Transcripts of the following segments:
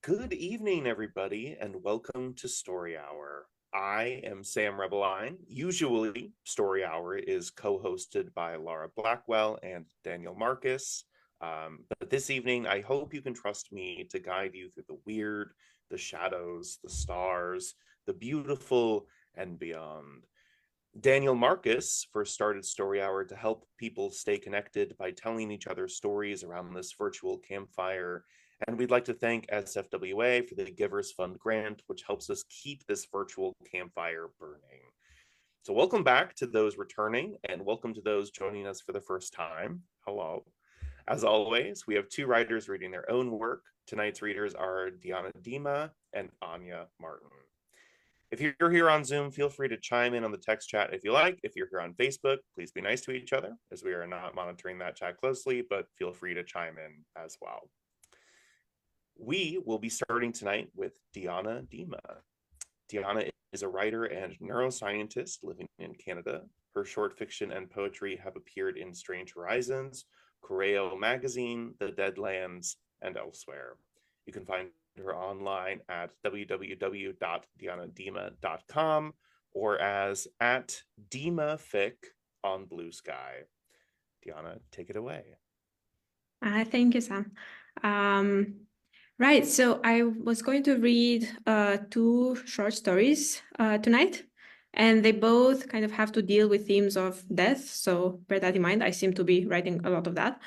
Good evening, everybody, and welcome to Story Hour. I am Sam Rebelein. Usually, Story Hour is co hosted by Laura Blackwell and Daniel Marcus. But this evening, I hope you can trust me to guide you through the weird, the shadows, the stars, the beautiful, and beyond. Daniel Marcus first started Story Hour to help people stay connected by telling each other stories around this virtual campfire. And we'd like to thank SFWA for the Givers Fund grant, which helps us keep this virtual campfire burning. So, welcome back to those returning, and welcome to those joining us for the first time. Hello. As always, we have two writers reading their own work. Tonight's readers are Dima and Anya Martin. If you're here on Zoom, feel free to chime in on the text chat if you like. If you're here on Facebook, please be nice to each other, as we are not monitoring that chat closely, but feel free to chime in as well. We will be starting tonight with Dima. Dima is a writer and neuroscientist living in Canada. Her short fiction and poetry have appeared in Strange Horizons, Correo Magazine, The Deadlands, and elsewhere. You can find her online at www.dianadima.com or as at Dimafic on Blue Sky. Diana, take it away. Thank you, Sam. Right, so I was going to read two short stories tonight, and they both kind of have to deal with themes of death, so bear that in mind. I seem to be writing a lot of that.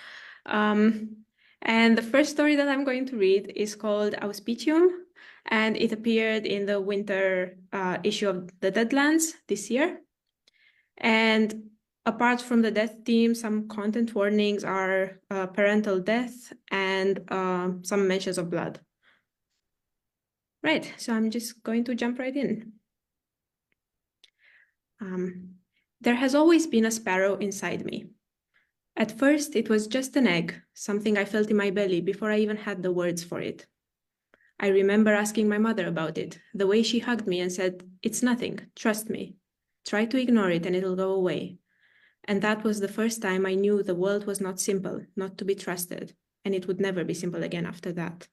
And the first story that I'm going to read is called Auspicium, and it appeared in the winter issue of The Deadlands this year. And apart from the death theme, some content warnings are parental death and some mentions of blood. Right, so I'm just going to jump right in. There has always been a sparrow inside me. At first, it was just an egg, something I felt in my belly before I even had the words for it. I remember asking my mother about it, the way she hugged me and said, "It's nothing, trust me. Try to ignore it and it'll go away." And that was the first time I knew the world was not simple, not to be trusted, and it would never be simple again after that.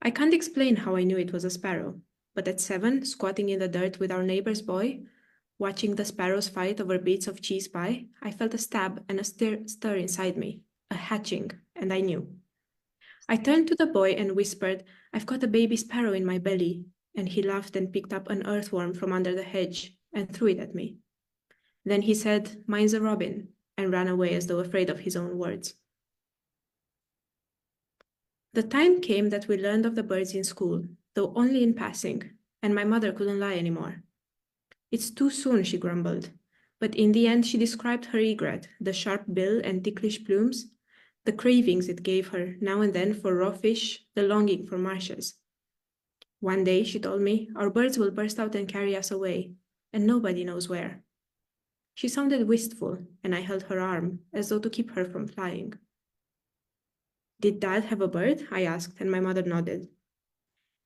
I can't explain how I knew it was a sparrow, but at 7, squatting in the dirt with our neighbor's boy, watching the sparrows fight over bits of cheese pie, I felt a stab and a stir inside me, a hatching, and I knew. I turned to the boy and whispered, "I've got a baby sparrow in my belly," and he laughed and picked up an earthworm from under the hedge and threw it at me. Then he said, "Mine's a robin," and ran away as though afraid of his own words. The time came that we learned of the birds in school, though only in passing, and my mother couldn't lie anymore. "It's too soon," she grumbled, but in the end she described her regret, the sharp bill and ticklish plumes, the cravings it gave her now and then for raw fish, the longing for marshes. "One day," she told me, "our birds will burst out and carry us away, and nobody knows where." She sounded wistful, and I held her arm, as though to keep her from flying. "Did Dad have a bird?" I asked, and my mother nodded.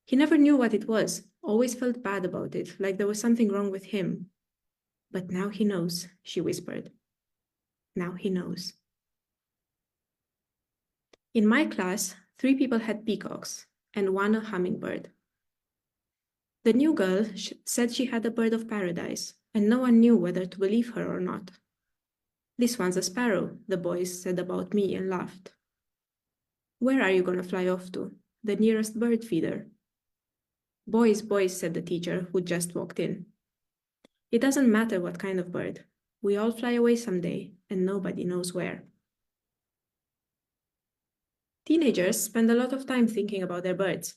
"He never knew what it was, always felt bad about it, like there was something wrong with him. But now he knows," she whispered. "Now he knows." In my class, 3 people had peacocks, and 1 a hummingbird. The new girl said she had a bird of paradise, and no one knew whether to believe her or not. "This one's a sparrow," the boys said about me and laughed. "Where are you going to fly off to? The nearest bird feeder." "Boys, boys," said the teacher, who just walked in. "It doesn't matter what kind of bird. We all fly away someday, and nobody knows where." Teenagers spend a lot of time thinking about their birds.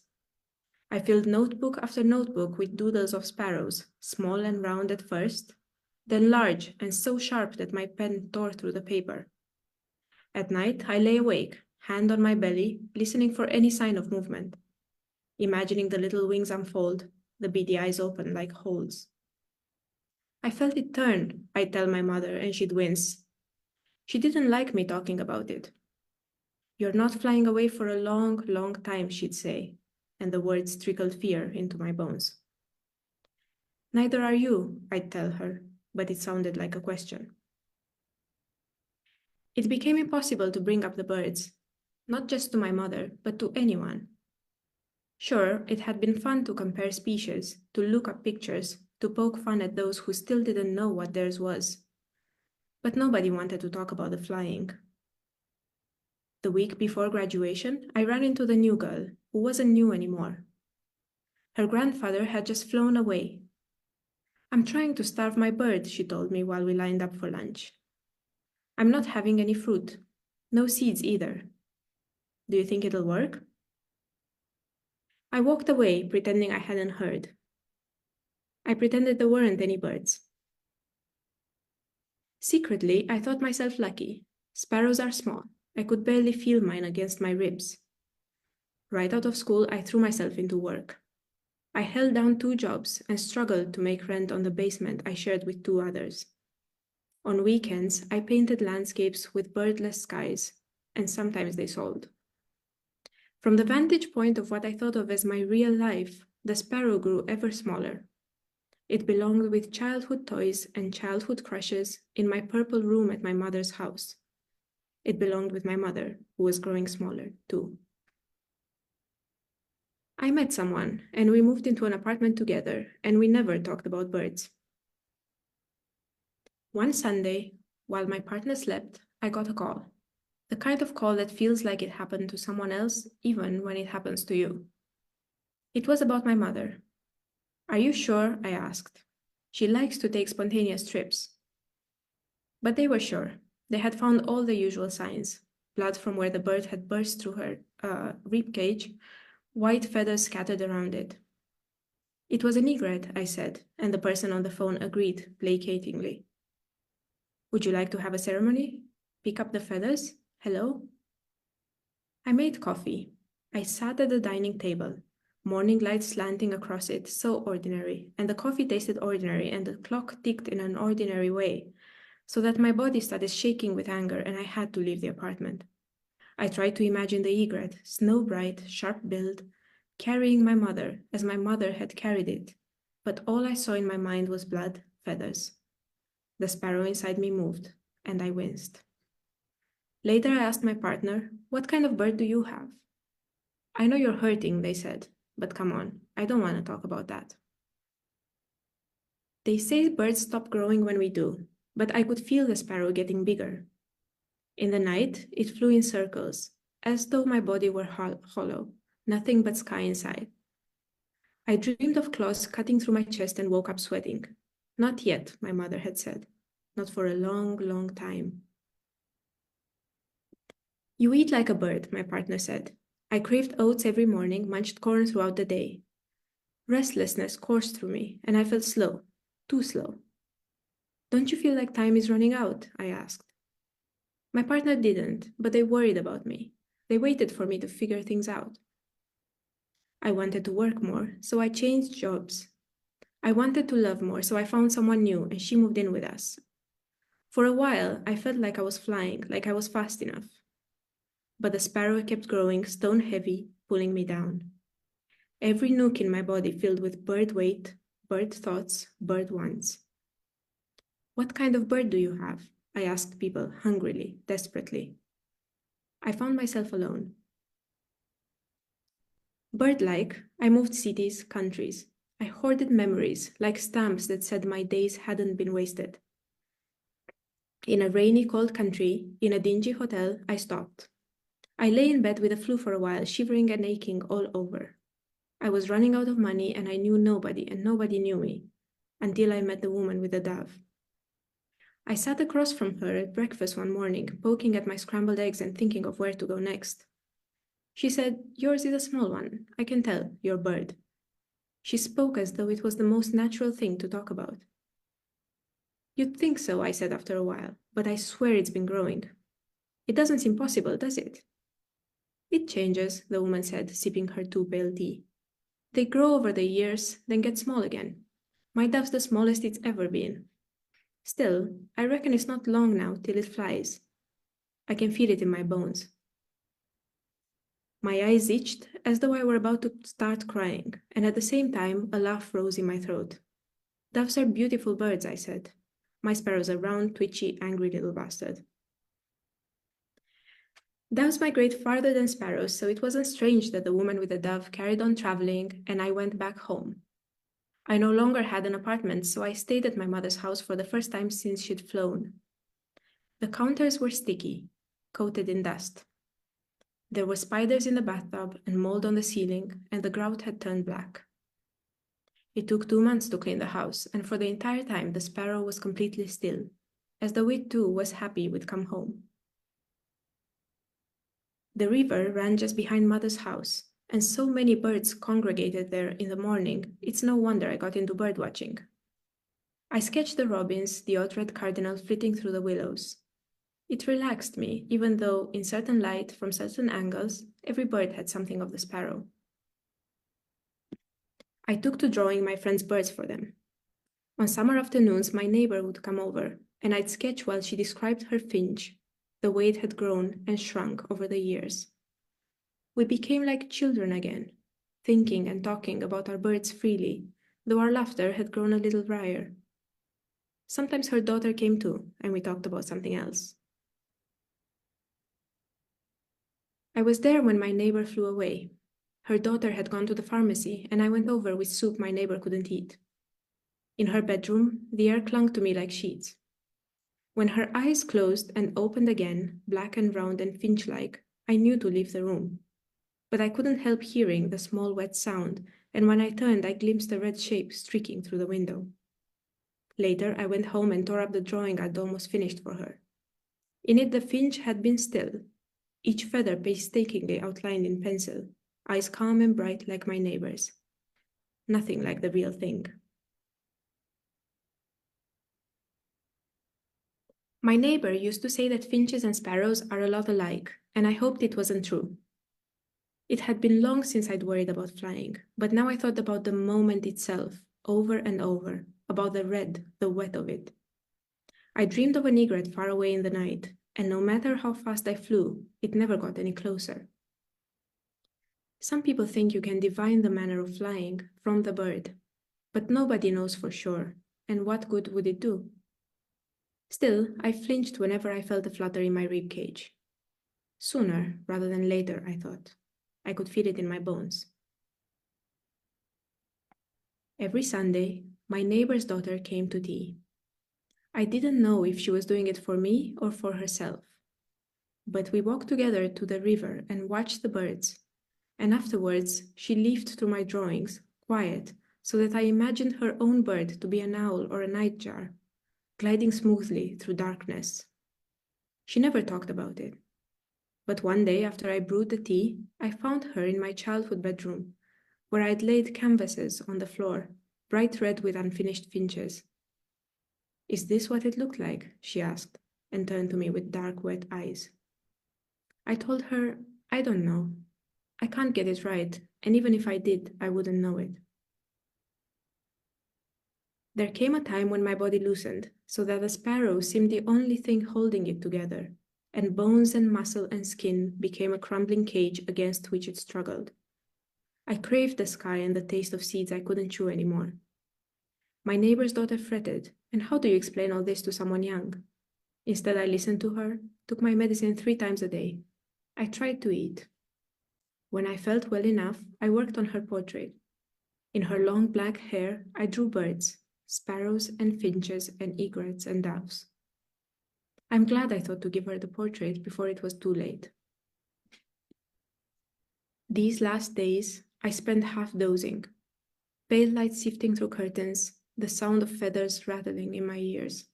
I filled notebook after notebook with doodles of sparrows, small and round at first, then large and so sharp that my pen tore through the paper. At night, I lay awake, hand on my belly, listening for any sign of movement, imagining the little wings unfold, the beady eyes open like holes. "I felt it turn," I'd tell my mother, and she'd wince. She didn't like me talking about it. "You're not flying away for a long, long time," she'd say, and the words trickled fear into my bones. "Neither are you," I'd tell her, but it sounded like a question. It became impossible to bring up the birds, not just to my mother, but to anyone. Sure, it had been fun to compare species, to look up pictures, to poke fun at those who still didn't know what theirs was. But nobody wanted to talk about the flying. The week before graduation, I ran into the new girl, who wasn't new anymore. Her grandfather had just flown away. "I'm trying to starve my bird," she told me while we lined up for lunch. "I'm not having any fruit. No seeds either. Do you think it'll work?" I walked away, pretending I hadn't heard. I pretended there weren't any birds. Secretly, I thought myself lucky. Sparrows are small. I could barely feel mine against my ribs. Right out of school, I threw myself into work. I held down 2 jobs and struggled to make rent on the basement I shared with 2 others. On weekends, I painted landscapes with birdless skies, and sometimes they sold. From the vantage point of what I thought of as my real life, the sparrow grew ever smaller. It belonged with childhood toys and childhood crushes in my purple room at my mother's house. It belonged with my mother, who was growing smaller, too. I met someone, and we moved into an apartment together, and we never talked about birds. One Sunday, while my partner slept, I got a call. The kind of call that feels like it happened to someone else, even when it happens to you. It was about my mother. "Are you sure?" I asked. She likes to take spontaneous trips. But they were sure. They had found all the usual signs: blood from where the bird had burst through her rib cage, white feathers scattered around it. "It was an egret," I said, and the person on the phone agreed placatingly. "Would you like to have a ceremony? Pick up the feathers? Hello?" I made coffee. I sat at the dining table, morning light slanting across it, so ordinary, and the coffee tasted ordinary, and the clock ticked in an ordinary way, so that my body started shaking with anger, and I had to leave the apartment. I tried to imagine the egret, snow-bright, sharp-billed, carrying my mother as my mother had carried it, but all I saw in my mind was blood, feathers. The sparrow inside me moved, and I winced. Later I asked my partner, "What kind of bird do you have?" "I know you're hurting," they said, "but come on, I don't want to talk about that." They say birds stop growing when we do, but I could feel the sparrow getting bigger. In the night, it flew in circles, as though my body were hollow, nothing but sky inside. I dreamed of claws cutting through my chest and woke up sweating. "Not yet," my mother had said. "Not for a long, long time." "You eat like a bird," my partner said. I craved oats every morning, munched corn throughout the day. Restlessness coursed through me, and I felt slow, too slow. "Don't you feel like time is running out?" I asked. My partner didn't, but they worried about me. They waited for me to figure things out. I wanted to work more, so I changed jobs. I wanted to love more, so I found someone new, and she moved in with us. For a while, I felt like I was flying, like I was fast enough. But the sparrow kept growing stone heavy, pulling me down. Every nook in my body filled with bird weight, bird thoughts, bird wants. "What kind of bird do you have?" I asked people, hungrily, desperately. I found myself alone. Bird-like, I moved cities, countries. I hoarded memories, like stamps that said my days hadn't been wasted. In a rainy, cold country, in a dingy hotel, I stopped. I lay in bed with the flu for a while, shivering and aching all over. I was running out of money, and I knew nobody, and nobody knew me, until I met the woman with the dove. I sat across from her at breakfast one morning, poking at my scrambled eggs and thinking of where to go next. She said, "Yours is a small one. I can tell, your bird." She spoke as though it was the most natural thing to talk about. "You'd think so," I said after a while, "but I swear it's been growing. It doesn't seem possible, does it?" "It changes," the woman said, sipping her 2 pale tea. "They grow over the years, then get small again. My dove's the smallest it's ever been. Still, I reckon it's not long now till it flies. I can feel it in my bones." My eyes itched as though I were about to start crying, and at the same time a laugh rose in my throat. "Doves are beautiful birds," I said. "My sparrow's a round, twitchy, angry little bastard." Doves migrate farther than sparrows, so it wasn't strange that the woman with the dove carried on traveling and I went back home. I no longer had an apartment, so I stayed at my mother's house for the first time since she'd flown. The counters were sticky, coated in dust. There were spiders in the bathtub and mold on the ceiling, and the grout had turned black. It took 2 months to clean the house, and for the entire time the sparrow was completely still, as though it too was happy we'd come home. The river ran just behind Mother's house, and so many birds congregated there in the morning, it's no wonder I got into bird watching. I sketched the robins, the odd-red cardinal flitting through the willows. It relaxed me, even though, in certain light, from certain angles, every bird had something of the sparrow. I took to drawing my friends' birds for them. On summer afternoons, my neighbor would come over, and I'd sketch while she described her finch, the way it had grown and shrunk over the years. We became like children again, thinking and talking about our birds freely, though our laughter had grown a little drier. Sometimes her daughter came too, and we talked about something else. I was there when my neighbor flew away. Her daughter had gone to the pharmacy, and I went over with soup my neighbor couldn't eat. In her bedroom, the air clung to me like sheets. When her eyes closed and opened again, black and round and finch-like, I knew to leave the room. But I couldn't help hearing the small wet sound, and when I turned, I glimpsed a red shape streaking through the window. Later, I went home and tore up the drawing I'd almost finished for her. In it, the finch had been still, each feather painstakingly outlined in pencil, eyes calm and bright like my neighbor's. Nothing like the real thing. My neighbor used to say that finches and sparrows are a lot alike, and I hoped it wasn't true. It had been long since I'd worried about flying, but now I thought about the moment itself, over and over, about the red, the wet of it. I dreamed of an egret far away in the night, and no matter how fast I flew, it never got any closer. Some people think you can divine the manner of flying from the bird, but nobody knows for sure, and what good would it do? Still, I flinched whenever I felt a flutter in my rib cage. Sooner rather than later, I thought. I could feel it in my bones. Every Sunday, my neighbor's daughter came to tea. I didn't know if she was doing it for me or for herself. But we walked together to the river and watched the birds, and afterwards she leafed through my drawings, quiet, so that I imagined her own bird to be an owl or a nightjar, gliding smoothly through darkness. She never talked about it. But one day after I brewed the tea, I found her in my childhood bedroom, where I'd laid canvases on the floor, bright red with unfinished finches. "Is this what it looked like?" she asked, and turned to me with dark, wet eyes. I told her, "I don't know. I can't get it right, and even if I did, I wouldn't know it." There came a time when my body loosened, so that the sparrow seemed the only thing holding it together, and bones and muscle and skin became a crumbling cage against which it struggled. I craved the sky and the taste of seeds I couldn't chew anymore. My neighbor's daughter fretted, and how do you explain all this to someone young? Instead, I listened to her, took my medicine 3 times a day. I tried to eat. When I felt well enough, I worked on her portrait. In her long black hair, I drew birds, sparrows and finches and egrets and doves. I'm glad I thought to give her the portrait before it was too late. These last days, I spent half dozing, pale light sifting through curtains, the sound of feathers rattling in my ears.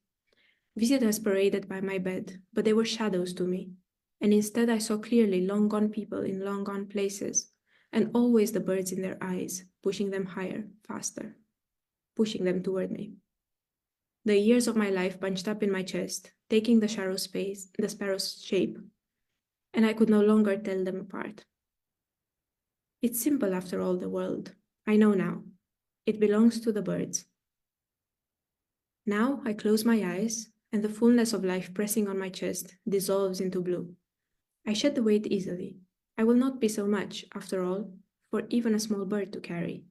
Visitors paraded by my bed, but they were shadows to me, and instead I saw clearly long-gone people in long-gone places, and always the birds in their eyes, pushing them higher, faster, pushing them toward me. The years of my life bunched up in my chest, taking the sparrow's shape, and I could no longer tell them apart. It's simple after all, the world. I know now. It belongs to the birds. Now I close my eyes, and the fullness of life pressing on my chest dissolves into blue. I shed the weight easily. I will not be so much, after all, for even a small bird to carry.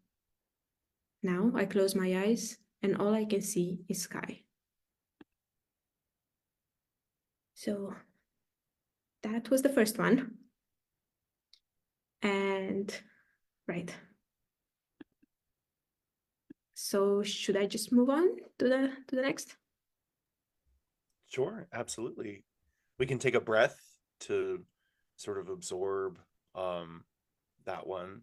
Now I close my eyes, and all I can see is sky. So that was the first one. And right. So should I just move on to the next? Sure, absolutely. We can take a breath to sort of absorb that one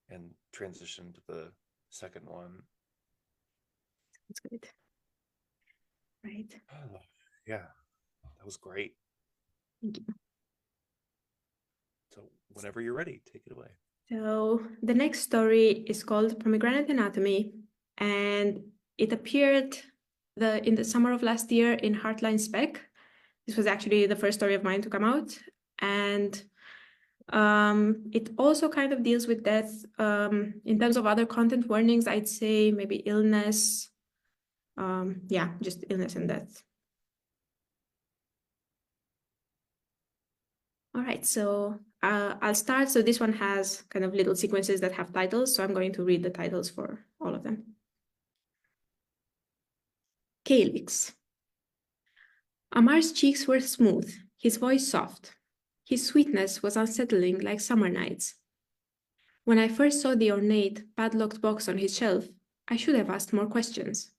and transition to the second one. That's good. Right. Oh, yeah, that was great. Thank you. So whenever you're ready, take it away. So the next story is called Pomegranate Anatomy, and it appeared in the summer of last year in Heartline Spec. This was actually the first story of mine to come out, and it also kind of deals with death. In terms of other content warnings, I'd say maybe illness. Yeah, just illness and death. All right, so I'll start. So this one has kind of little sequences that have titles, so I'm going to read the titles for all of them. Calyx. Amar's cheeks were smooth, his voice soft. His sweetness was unsettling like summer nights. When I first saw the ornate, padlocked box on his shelf, I should have asked more questions.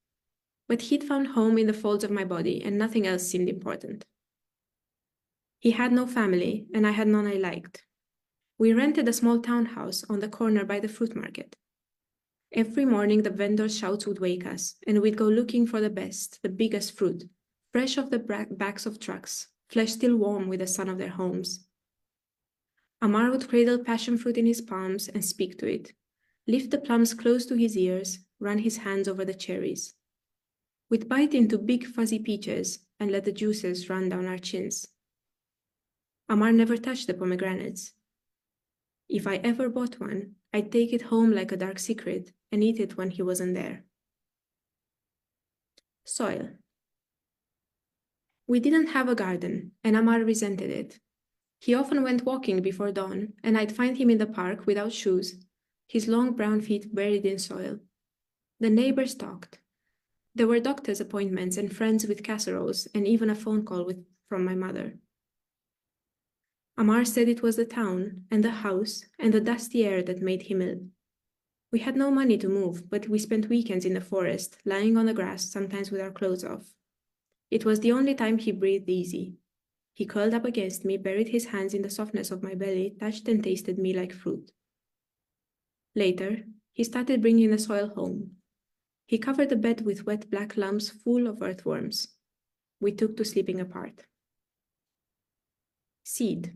But he'd found home in the folds of my body, and nothing else seemed important. He had no family, and I had none I liked. We rented a small townhouse on the corner by the fruit market. Every morning the vendors' shouts would wake us, and we'd go looking for the best, the biggest fruit, fresh off the backs of trucks, flesh still warm with the sun of their homes. Amar would cradle passion fruit in his palms and speak to it, lift the plums close to his ears, run his hands over the cherries. We'd bite into big fuzzy peaches and let the juices run down our chins. Amar never touched the pomegranates. If I ever bought one, I'd take it home like a dark secret and eat it when he wasn't there. Soil. We didn't have a garden, and Amar resented it. He often went walking before dawn, and I'd find him in the park without shoes, his long brown feet buried in soil. The neighbors talked. There were doctor's appointments and friends with casseroles, and even a phone call from my mother. Amar said it was the town, and the house, and the dusty air that made him ill. We had no money to move, but we spent weekends in the forest, lying on the grass, sometimes with our clothes off. It was the only time he breathed easy. He curled up against me, buried his hands in the softness of my belly, touched and tasted me like fruit. Later, he started bringing the soil home. He covered the bed with wet black lumps full of earthworms. We took to sleeping apart. Seed.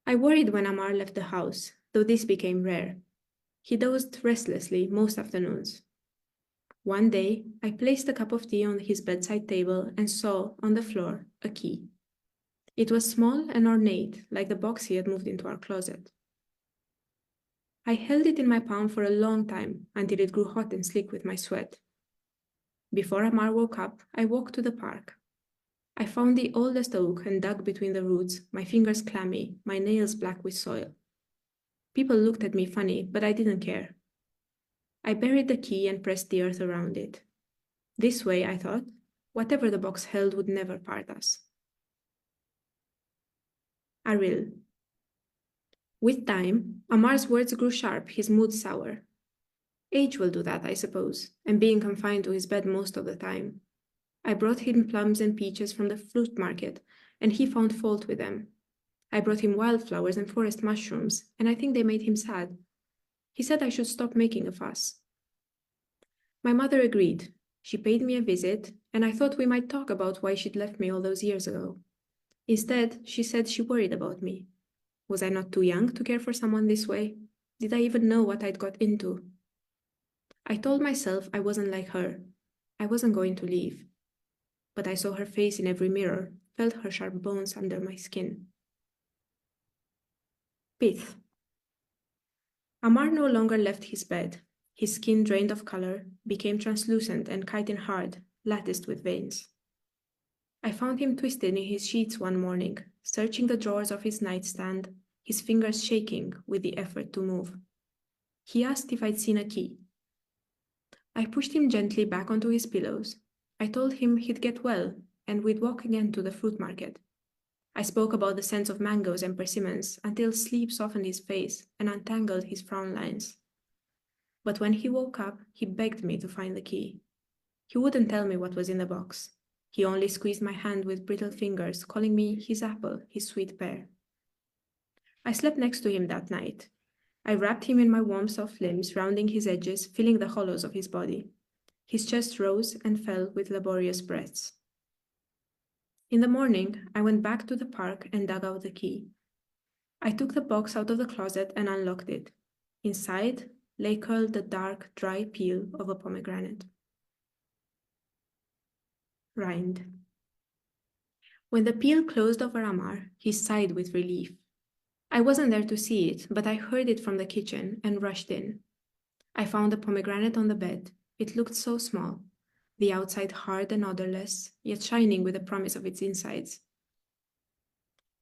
I worried when Amar left the house, though this became rare. He dozed restlessly most afternoons. One day, I placed a cup of tea on his bedside table and saw, on the floor, a key. It was small and ornate, like the box he had moved into our closet. I held it in my palm for a long time, until it grew hot and slick with my sweat. Before Amar woke up, I walked to the park. I found the oldest oak and dug between the roots, my fingers clammy, my nails black with soil. People looked at me funny, but I didn't care. I buried the key and pressed the earth around it. This way, I thought, whatever the box held would never part us. Aril. With time, Amar's words grew sharp, his mood sour. Age will do that, I suppose, and being confined to his bed most of the time. I brought him plums and peaches from the fruit market, and he found fault with them. I brought him wildflowers and forest mushrooms, and I think they made him sad. He said I should stop making a fuss. My mother agreed. She paid me a visit, and I thought we might talk about why she'd left me all those years ago. Instead, she said she worried about me. Was I not too young to care for someone this way? Did I even know what I'd got into? I told myself I wasn't like her. I wasn't going to leave. But I saw her face in every mirror, felt her sharp bones under my skin. Pith. Amar no longer left his bed. His skin drained of color, became translucent and chitin hard, latticed with veins. I found him twisted in his sheets one morning, searching the drawers of his nightstand, his fingers shaking with the effort to move. He asked if I'd seen a key. I pushed him gently back onto his pillows. I told him he'd get well, and we'd walk again to the fruit market. I spoke about the scents of mangoes and persimmons until sleep softened his face and untangled his frown lines. But when he woke up, he begged me to find the key. He wouldn't tell me what was in the box. He only squeezed my hand with brittle fingers, calling me his apple, his sweet pear. I slept next to him that night. I wrapped him in my warm, soft limbs, rounding his edges, filling the hollows of his body. His chest rose and fell with laborious breaths. In the morning, I went back to the park and dug out the key. I took the box out of the closet and unlocked it. Inside lay curled the dark, dry peel of a pomegranate. Rind. When the peel closed over Amar, he sighed with relief. I wasn't there to see it, but I heard it from the kitchen and rushed in. I found a pomegranate on the bed. It looked so small, the outside hard and odorless, yet shining with the promise of its insides.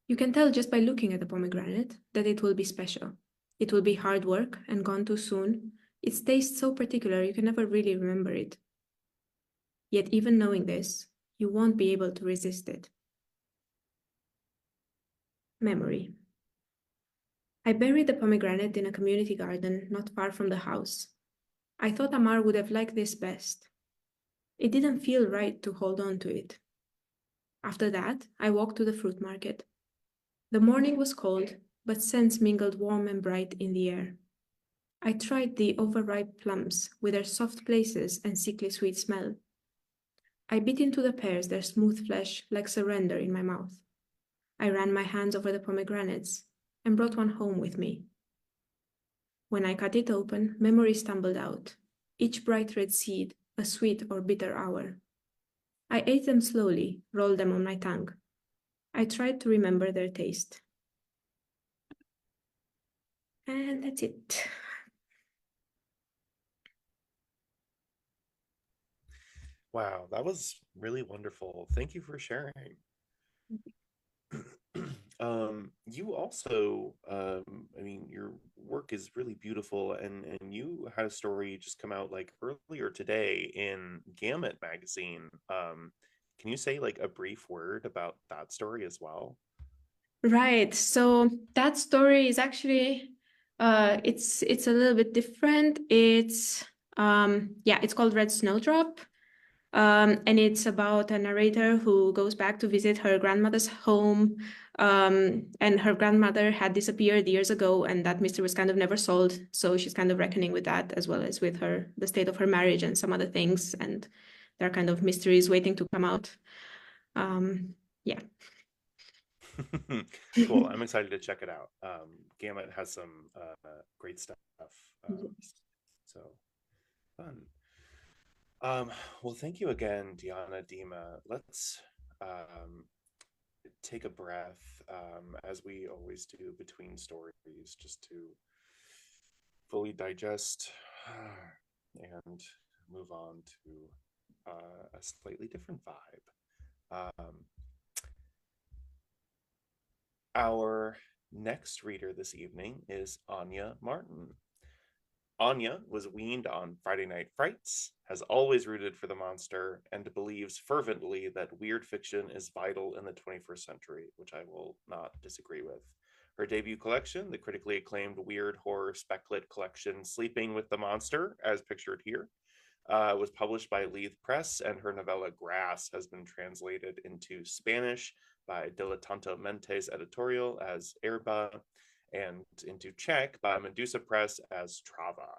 You can tell just by looking at the pomegranate that it will be special. It will be hard work and gone too soon. Its taste so particular you can never really remember it. Yet even knowing this, you won't be able to resist it. Memory. I buried the pomegranate in a community garden not far from the house. I thought Amar would have liked this best. It didn't feel right to hold on to it. After that, I walked to the fruit market. The morning was cold, but scents mingled warm and bright in the air. I tried the overripe plums with their soft places and sickly sweet smell. I bit into the pears, their smooth flesh like surrender in my mouth. I ran my hands over the pomegranates and brought one home with me. When I cut it open, memory stumbled out, each bright red seed a sweet or bitter hour. I ate them slowly, rolled them on my tongue. I tried to remember their taste. And that's it. Wow, that was really wonderful. Thank you for sharing. You also, I mean, your work is really beautiful, and you had a story just come out like earlier today in Gamut magazine. Can you say like a brief word about that story as well? Right. So that story is actually it's a little bit different. It's it's called Red Snowdrop. And it's about a narrator who goes back to visit her grandmother's home. And her grandmother had disappeared years ago, and that mystery was kind of never solved. So she's kind of reckoning with that, as well as with the state of her marriage and some other things. And there are kind of mysteries waiting to come out. Yeah. Cool. I'm excited to check it out. Gamut has some great stuff. So fun. Well, thank you again, Diana, Dima. Let's take a breath, as we always do between stories, just to fully digest and move on to a slightly different vibe. Our next reader this evening is Anya Martin. Anya was weaned on Friday Night Frights, has always rooted for the monster, and believes fervently that weird fiction is vital in the 21st century, which I will not disagree with. Her debut collection, the critically acclaimed weird horror speclet collection Sleeping with the Monster, as pictured here, was published by Leith Press, and her novella Grass has been translated into Spanish by Dilettanto Mentes Editorial as Erba, and into Czech by Medusa Press as Trava.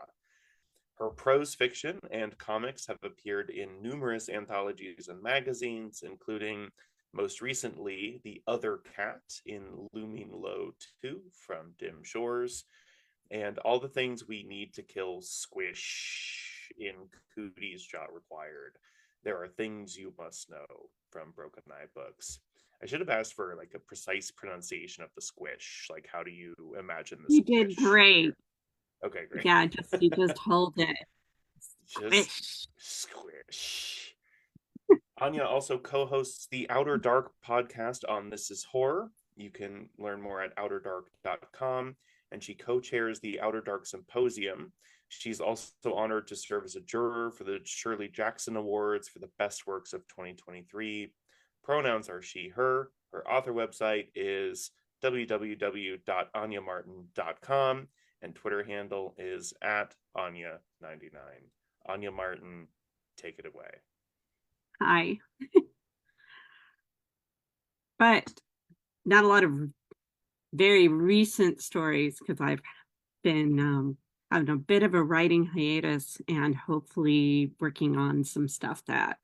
Her prose fiction and comics have appeared in numerous anthologies and magazines, including most recently The Other Cat in Looming Low 2 from Dim Shores, and All the Things We Need to Kill Squish in Cootie's Shot Required. There Are Things You Must Know from Broken Eye Books. I should have asked for like a precise pronunciation of the squish. Like, how do you imagine the You squish? did great. Okay, great. Yeah, you just hold it. Just squish. Anya also co-hosts the Outer Dark podcast on This Is Horror. You can learn more at outerdark.com, and she co-chairs the Outer Dark Symposium. She's also honored to serve as a juror for the Shirley Jackson Awards for the best works of 2023. Pronouns are she, her. Her author website is www.anyamartin.com, and Twitter handle is at Anya99. Anya Martin, take it away. Hi. But not a lot of very recent stories because I've been having a bit of a writing hiatus and hopefully working on some stuff that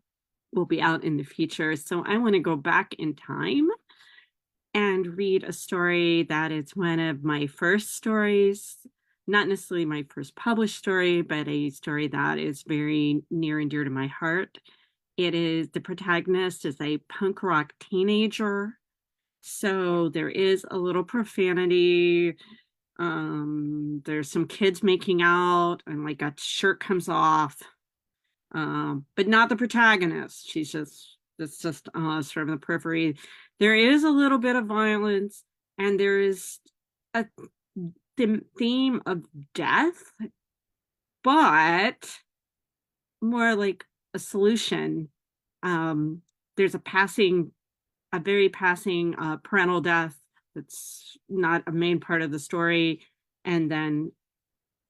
will be out in the future. So I want to go back in time and read a story that is one of my first stories, not necessarily my first published story, but a story that is very near and dear to my heart. It is, the protagonist is a punk rock teenager. So there is a little profanity. There's some kids making out and like a shirt comes off. But not the protagonist. It's just sort of in the periphery. There is a little bit of violence and there is a theme of death, but more like a solution. There's a very passing parental death that's not a main part of the story. And then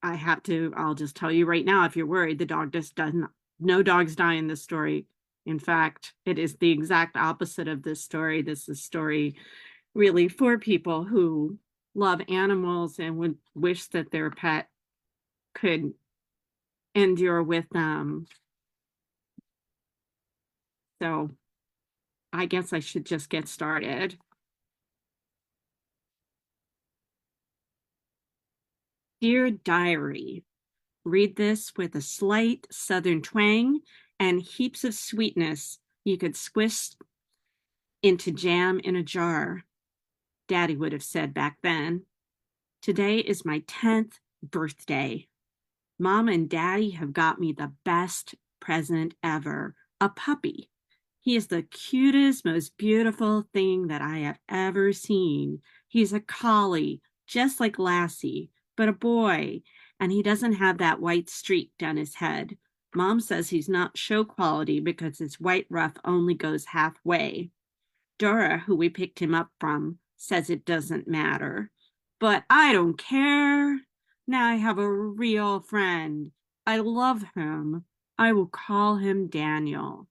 I'll just tell you right now, if you're worried, the dog just doesn't, no dogs die in this story. In fact, it is the exact opposite of this story. This is a story really for people who love animals and would wish that their pet could endure with them. So I guess I should just get started. Dear Diary, read this with a slight southern twang and heaps of sweetness you could squish into jam in a jar, Daddy would have said back then. Today is my 10th birthday. Mom and Daddy have got me the best present ever, a puppy. He is the cutest, most beautiful thing that I have ever seen. He's a collie, just like Lassie, but a boy, and he doesn't have that white streak down his head. Mom says he's not show quality because his white ruff only goes halfway. Dora, who we picked him up from, says it doesn't matter. But I don't care. Now I have a real friend. I love him. I will call him Daniel.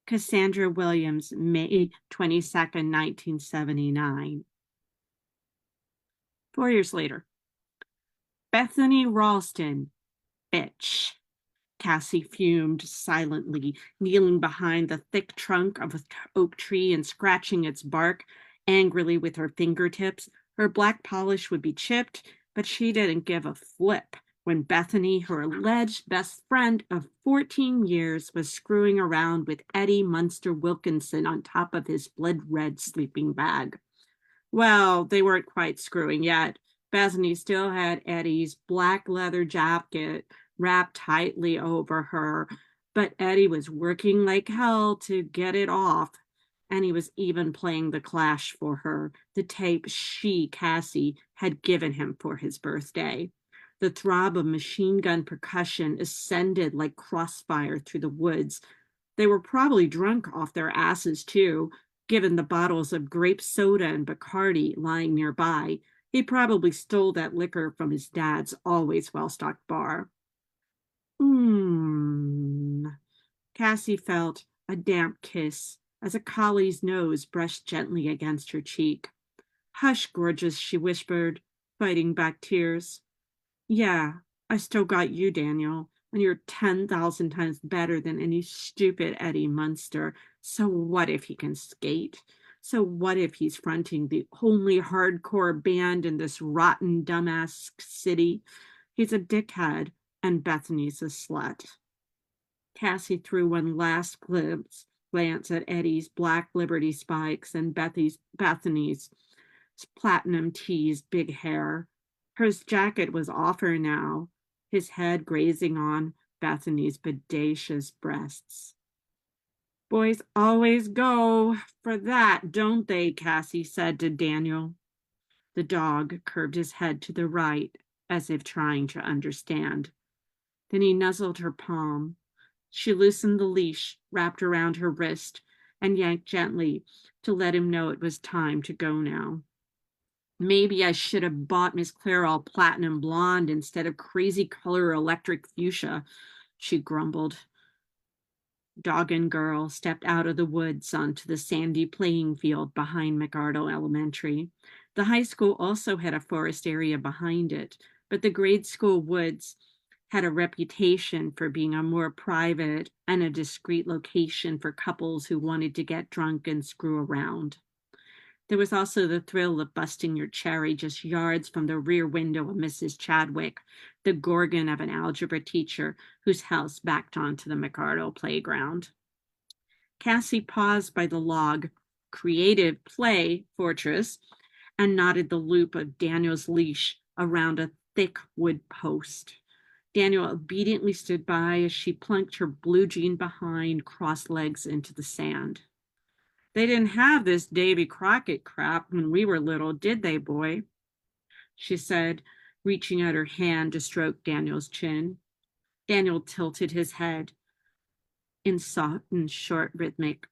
Cassandra Williams, May 22nd, 1979. 4 years later. Bethany Ralston, bitch. Cassie fumed silently, kneeling behind the thick trunk of an oak tree and scratching its bark angrily with her fingertips. Her black polish would be chipped, but she didn't give a flip when Bethany, her alleged best friend of 14 years, was screwing around with Eddie Munster Wilkinson on top of his blood-red sleeping bag. Well, they weren't quite screwing yet. Bethany still had Eddie's black leather jacket wrapped tightly over her, but Eddie was working like hell to get it off, and he was even playing The Clash for her, the tape she, Cassie, had given him for his birthday. The throb of machine gun percussion ascended like crossfire through the woods. They were probably drunk off their asses, too, given the bottles of grape soda and Bacardi lying nearby. He probably stole that liquor from his dad's always well-stocked bar. Cassie felt a damp kiss as a collie's nose brushed gently against her cheek. Hush, gorgeous, she whispered, fighting back tears. Yeah, I still got you, Daniel, and you're 10,000 times better than any stupid Eddie Munster. So what if he can skate? So what if he's fronting the only hardcore band in this rotten, dumbass city? He's a dickhead, and Bethany's a slut. Cassie threw one last glance at Eddie's black Liberty spikes and Bethany's platinum teased big hair. Her jacket was off her now, his head grazing on Bethany's bodacious breasts. Boys always go for that, don't they? Cassie said to Daniel. The dog curved his head to the right, as if trying to understand. Then he nuzzled her palm. She loosened the leash wrapped around her wrist and yanked gently to let him know it was time to go now. Maybe I should have bought Miss Claire all platinum blonde instead of crazy color electric fuchsia, she grumbled. Dog and girl stepped out of the woods onto the sandy playing field behind McArdle Elementary. The high school also had a forest area behind it, but the grade school woods had a reputation for being a more private and a discreet location for couples who wanted to get drunk and screw around. There was also the thrill of busting your cherry just yards from the rear window of Mrs. Chadwick, the gorgon of an algebra teacher whose house backed onto the McArdle playground. Cassie paused by the log creative play fortress and knotted the loop of Daniel's leash around a thick wood post. Daniel obediently stood by as she plunked her blue jean behind, crossed legs into the sand. They didn't have this Davy Crockett crap when we were little, did they, boy? She said, reaching out her hand to stroke Daniel's chin. Daniel tilted his head in soft and short rhythmic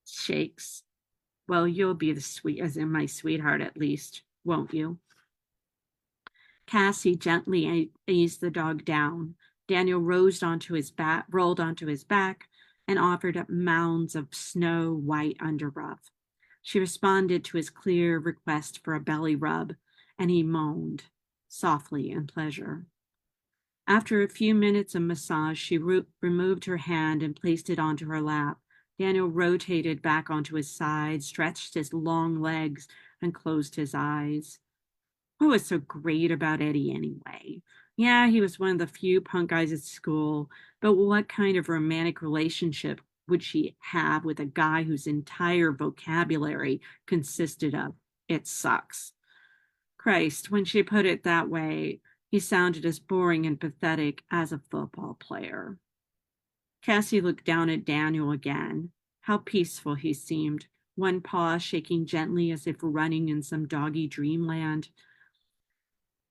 shakes. Well, you'll be as in my sweetheart at least, won't you? Cassie gently eased the dog down. Daniel rolled onto his back, and offered up mounds of snow-white underruff. She responded to his clear request for a belly rub, and he moaned softly in pleasure. After a few minutes of massage, she removed her hand and placed it onto her lap. Daniel rotated back onto his side, stretched his long legs, and closed his eyes. What was so great about Eddie anyway? Yeah, he was one of the few punk guys at school, but what kind of romantic relationship would she have with a guy whose entire vocabulary consisted of, "it sucks"? Christ, when she put it that way, he sounded as boring and pathetic as a football player. Cassie looked down at Daniel again. How peaceful he seemed, one paw shaking gently as if running in some doggy dreamland.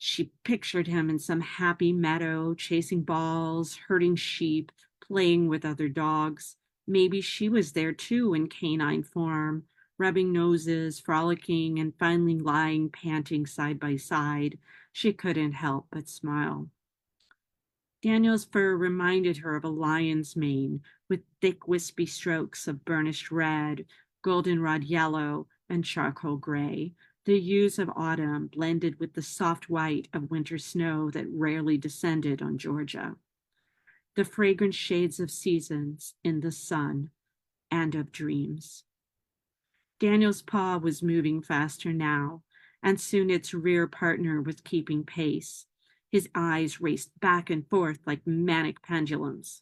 She pictured him in some happy meadow, chasing balls, herding sheep, playing with other dogs. Maybe she was there too in canine form, rubbing noses, frolicking, and finally lying panting side by side. She couldn't help but smile. Daniel's fur reminded her of a lion's mane, with thick wispy strokes of burnished red, goldenrod yellow, and charcoal gray. The hues of autumn blended with the soft white of winter snow that rarely descended on Georgia. The fragrant shades of seasons in the sun and of dreams. Daniel's paw was moving faster now, and soon its rear partner was keeping pace. His eyes raced back and forth like manic pendulums.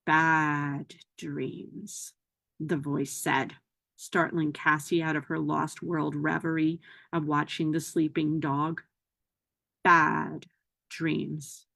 Bad dreams, the voice said, startling Cassie out of her lost world reverie of watching the sleeping dog. Bad dreams.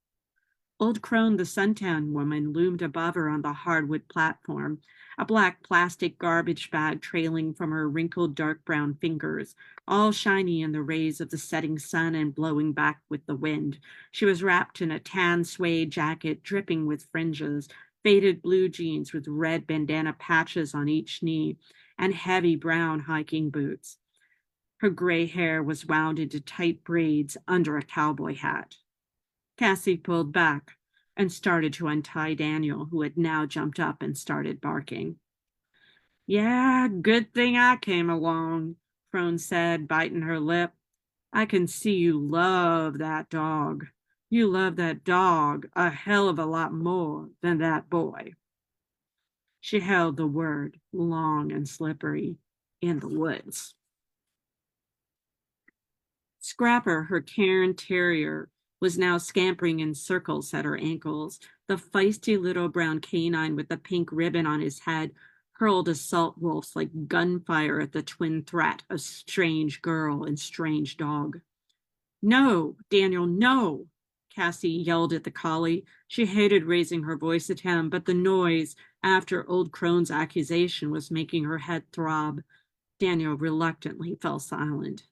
Old Crone, the suntan woman, loomed above her on the hardwood platform, a black plastic garbage bag trailing from her wrinkled dark brown fingers, all shiny in the rays of the setting sun and blowing back with the wind. She was wrapped in a tan suede jacket dripping with fringes, faded blue jeans with red bandana patches on each knee, and heavy brown hiking boots. Her gray hair was wound into tight braids under a cowboy hat. Cassie pulled back and started to untie Daniel, who had now jumped up and started barking. Yeah, good thing I came along, Crone said, biting her lip. I can see you love that dog. You love that dog a hell of a lot more than that boy. She held the word, long and slippery, in the woods. Scrapper, her Cairn terrier, was now scampering in circles at her ankles. The feisty little brown canine with the pink ribbon on his head hurled assault wolves like gunfire at the twin threat of strange girl and strange dog. No, Daniel, no, Cassie yelled at the collie. She hated raising her voice at him, but the noise after Old Crone's accusation was making her head throb. Daniel reluctantly fell silent.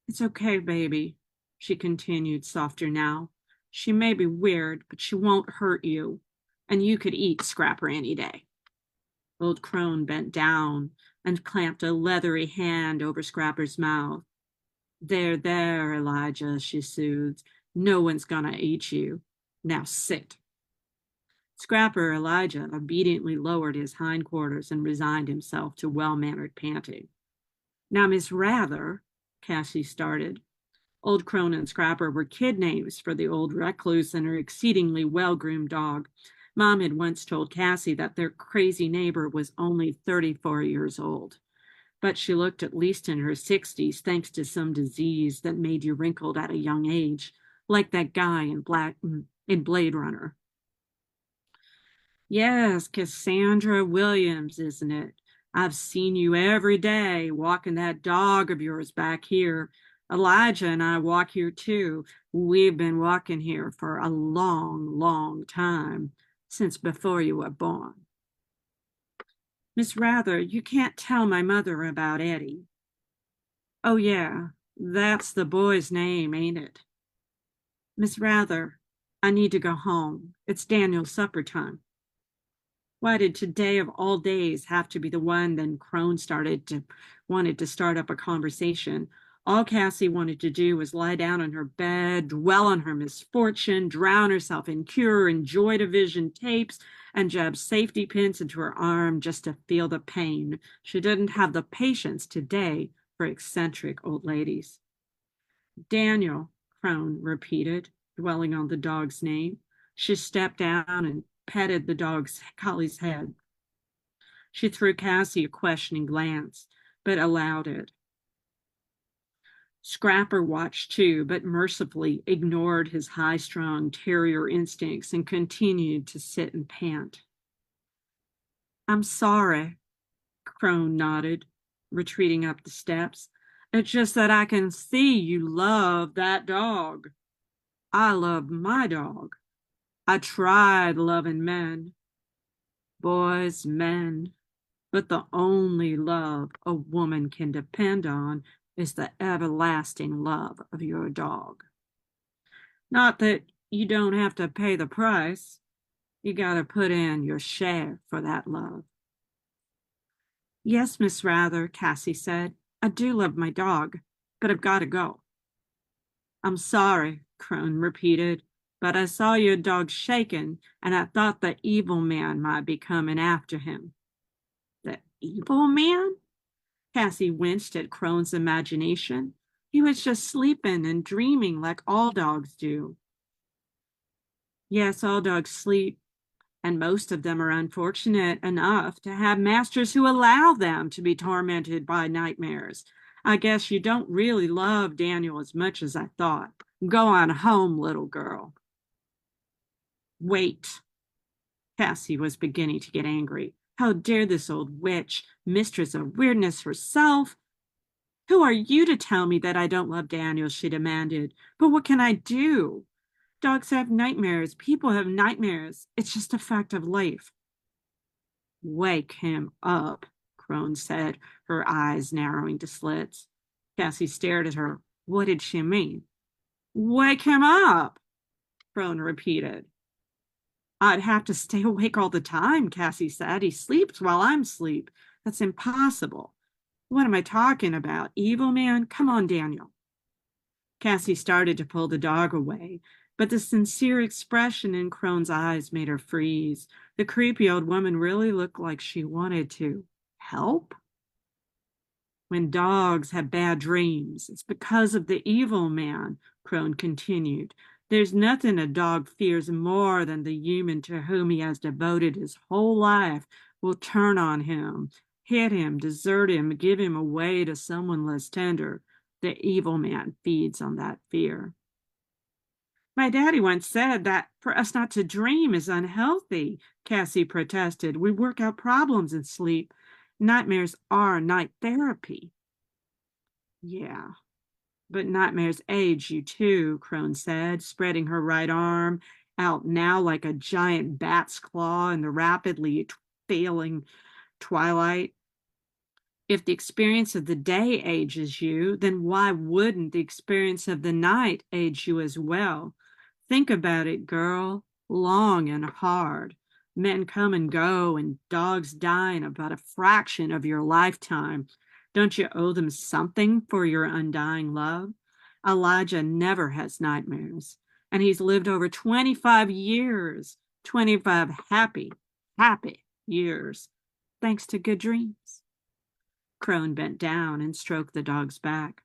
It's okay, baby, she continued, softer now. She may be weird, but she won't hurt you. and you could eat Scrapper any day. Old Crone bent down and clamped a leathery hand over Scrapper's mouth. There, there, Elijah, she soothed. No one's gonna eat you. Now sit. Scrapper Elijah obediently lowered his hindquarters and resigned himself to well-mannered panting. Now, Miss Rather, Cassie started. Old Crone and Scrapper were kid names for the old recluse and her exceedingly well-groomed dog. Mom had once told Cassie that their crazy neighbor was only 34 years old. But she looked at least in her 60s, thanks to some disease that made you wrinkled at a young age, like that guy in Blade Runner. Yes, Cassandra Williams, isn't it? I've seen you every day walking that dog of yours back here. Elijah and I walk here too. We've been walking here for a long, long time, since before you were born. Miss Rather, you can't tell my mother about Eddie. Oh, yeah, that's the boy's name, ain't it? Miss Rather, I need to go home. It's Daniel's supper time. Why did today of all days have to be the one? Then Crone wanted to start up a conversation. All Cassie wanted to do was lie down on her bed, dwell on her misfortune, drown herself in Cure and Joy Division tapes, and jab safety pins into her arm just to feel the pain. She didn't have the patience today for eccentric old ladies. Daniel, Crone repeated, dwelling on the dog's name. She stepped down and petted the collie's head. She threw Cassie a questioning glance, but allowed it. Scrapper watched too, but mercifully ignored his high-strung terrier instincts and continued to sit and pant. I'm sorry, Crone nodded, retreating up the steps. It's just that I can see you love that dog. I love my dog. I tried loving men, boys, men, but the only love a woman can depend on is the everlasting love of your dog. Not that you don't have to pay the price. You gotta put in your share for that love. Yes, Miss Rather, Cassie said. I do love my dog, but I've got to go. I'm sorry, Crone repeated, but I saw your dog shaking, and I thought the evil man might be coming after him. The evil man? Cassie winced at Crone's imagination. He was just sleeping and dreaming like all dogs do. Yes, all dogs sleep, and most of them are unfortunate enough to have masters who allow them to be tormented by nightmares. I guess you don't really love Daniel as much as I thought. Go on home, little girl. Wait. Cassie was beginning to get angry. How dare this old witch, mistress of weirdness herself? Who are you to tell me that I don't love Daniel, she demanded. But what can I do? Dogs have nightmares. People have nightmares. It's just a fact of life. Wake him up, Crone said, her eyes narrowing to slits. Cassie stared at her. What did she mean? Wake him up, Crone repeated. I'd have to stay awake all the time, Cassie said. He sleeps while I'm asleep. That's impossible. What am I talking about? Evil man? Come on, Daniel. Cassie started to pull the dog away, but the sincere expression in Crone's eyes made her freeze. The creepy old woman really looked like she wanted to help. When dogs have bad dreams, it's because of the evil man, Crone continued. There's nothing a dog fears more than the human to whom he has devoted his whole life will turn on him, hit him, desert him, give him away to someone less tender. The evil man feeds on that fear. My daddy once said that for us not to dream is unhealthy, Cassie protested. We work out problems in sleep. Nightmares are night therapy. Yeah, but nightmares age you too, Crone said, spreading her right arm out now like a giant bat's claw in the rapidly failing twilight. If the experience of the day ages you, then why wouldn't the experience of the night age you as well? Think about it, girl, long and hard. Men come and go, and dogs die in about a fraction of your lifetime. Don't you owe them something for your undying love? Elijah never has nightmares, and he's lived over 25 years, 25 happy, happy years, thanks to good dreams. Crone bent down and stroked the dog's back.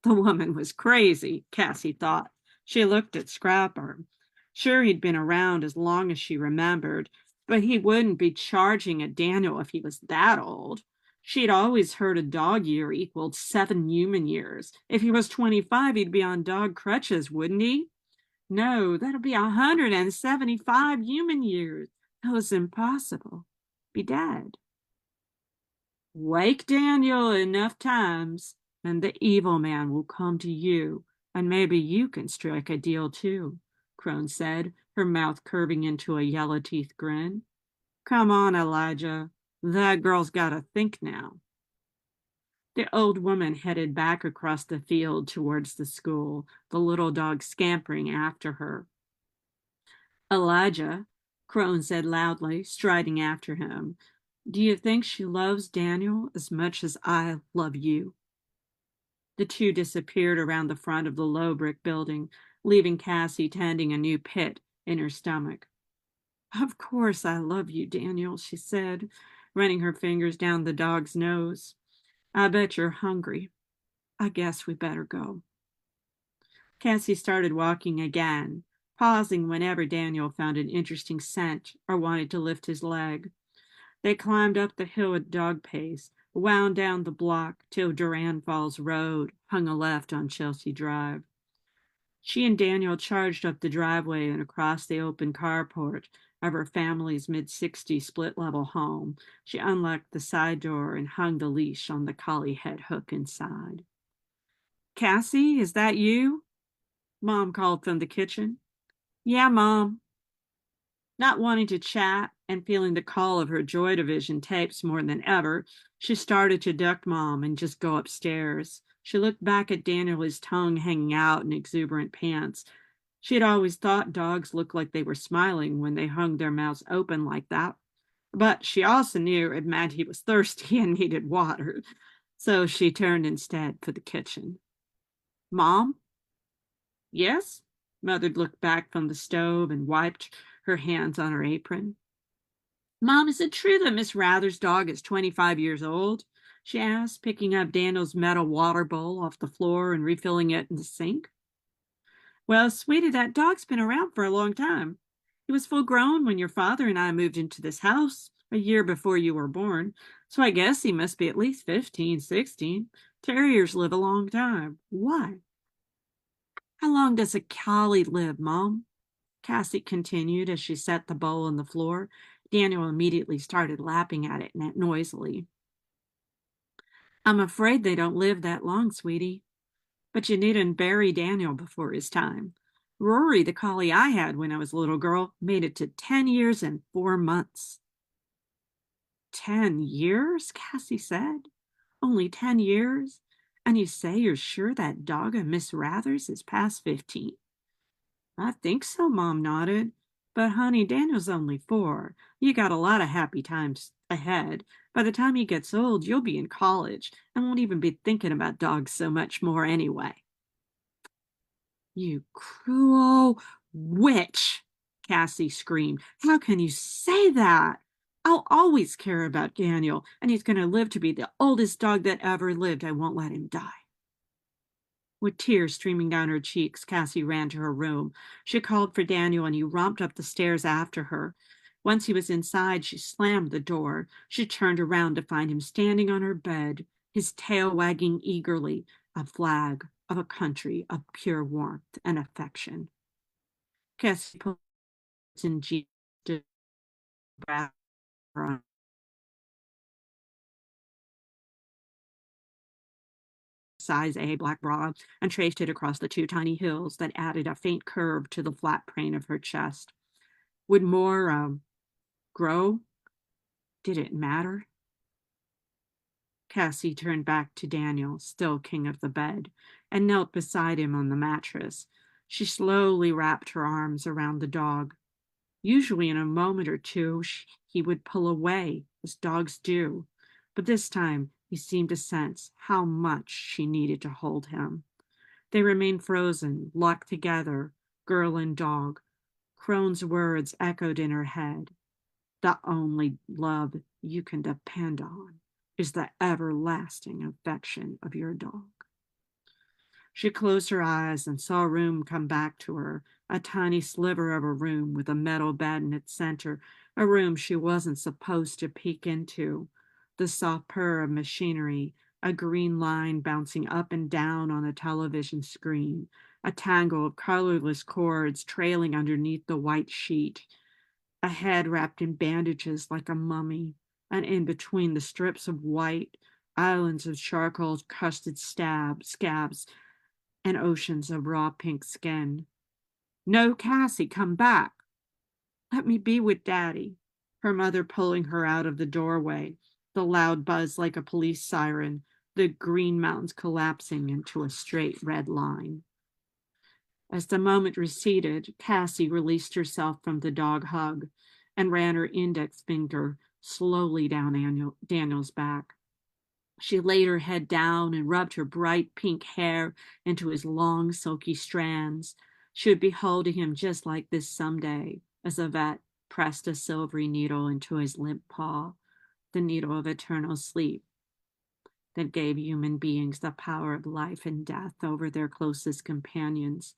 The woman was crazy, Cassie thought. She looked at Scrapper. Sure, he'd been around as long as she remembered, but he wouldn't be charging at Daniel if he was that old. She'd always heard a dog year equaled 7 human years. If he was 25, he'd be on dog crutches, wouldn't he? No, that'll be 175 human years. That was impossible. Be dead. Wake Daniel enough times, and the evil man will come to you, and maybe you can strike a deal too, Crone said, her mouth curving into a yellow-teeth grin. Come on, Elijah. That girl's got to think now. The old woman headed back across the field towards the school, the little dog scampering after her. Elijah, Crone said loudly, striding after him, do you think she loves Daniel as much as I love you? The two disappeared around the front of the low brick building, leaving Cassie tending a new pit in her stomach. Of course I love you, Daniel, she said, running her fingers down the dog's nose. I bet you're hungry. I guess we better go. Cassie started walking again, pausing whenever Daniel found an interesting scent or wanted to lift his leg. They climbed up the hill at dog pace, wound down the block till Duran Falls Road hung a left on Chelsea Drive. She and Daniel charged up the driveway and across the open carport of her family's mid-60s split-level home. She unlocked the side door and hung the leash on the collie head hook inside. Cassie, is that you? Mom called from the kitchen. Yeah, Mom. Not wanting to chat and feeling the call of her Joy Division tapes more than ever, she started to duck Mom and just go upstairs. She looked back at Daniel, his tongue hanging out in exuberant pants. She had always thought dogs looked like they were smiling when they hung their mouths open like that. But she also knew it meant he was thirsty and needed water. So she turned instead for the kitchen. Mom? Yes? Mother looked back from the stove and wiped her hands on her apron. Mom, is it true that Miss Rather's dog is 25 years old? She asked, picking up Daniel's metal water bowl off the floor and refilling it in the sink. Well, sweetie, that dog's been around for a long time. He was full grown when your father and I moved into this house a year before you were born, so I guess he must be at least 15, 16. Terriers live a long time. Why? How long does a collie live, Mom? Cassie continued as she set the bowl on the floor. Daniel immediately started lapping at it noisily. I'm afraid they don't live that long, sweetie. But you needn't bury Daniel before his time. Rory, the collie I had when I was a little girl, made it to 10 years and 4 months. 10 years? Cassie said. Only 10 years? And you say you're sure that dog of Miss Rather's is past 15? I think so, Mom nodded. But honey, Daniel's only 4. You got a lot of happy times ahead. By the time he gets old, you'll be in college and won't even be thinking about dogs so much more anyway. You cruel witch, Cassie screamed. How can you say that? I'll always care about Daniel, and he's going to live to be the oldest dog that ever lived. I won't let him die. With tears streaming down her cheeks, Cassie ran to her room. She called for Daniel, and he romped up the stairs after her. Once he was inside, she slammed the door. She turned around to find him standing on her bed, his tail wagging eagerly, a flag of a country of pure warmth and affection. Cassie put in jeans to wrap her on size A black bra and traced it across the 2 tiny hills that added a faint curve to the flat plane of her chest. Would more grow? Did it matter? Cassie turned back to Daniel, still king of the bed, and knelt beside him on the mattress. She slowly wrapped her arms around the dog. Usually in a moment or two, he would pull away, as dogs do. But this time, he seemed to sense how much she needed to hold him. They remained frozen, locked together, girl and dog. Crone's words echoed in her head. The only love you can depend on is the everlasting affection of your dog. She closed her eyes and saw a room come back to her, a tiny sliver of a room with a metal bed in its center, a room she wasn't supposed to peek into. The soft purr of machinery, a green line bouncing up and down on the television screen, a tangle of colorless cords trailing underneath the white sheet, a head wrapped in bandages like a mummy, and in between the strips of white, islands of charcoal-crusted scabs, and oceans of raw pink skin. No, Cassie, come back. Let me be with Daddy. Her mother pulling her out of the doorway, the loud buzz like a police siren, the green mountains collapsing into a straight red line. As the moment receded, Cassie released herself from the dog hug and ran her index finger slowly down Daniel's back. She laid her head down and rubbed her bright pink hair into his long, silky strands. She would be holding him just like this someday, as Yvette pressed a silvery needle into his limp paw, the needle of eternal sleep that gave human beings the power of life and death over their closest companions.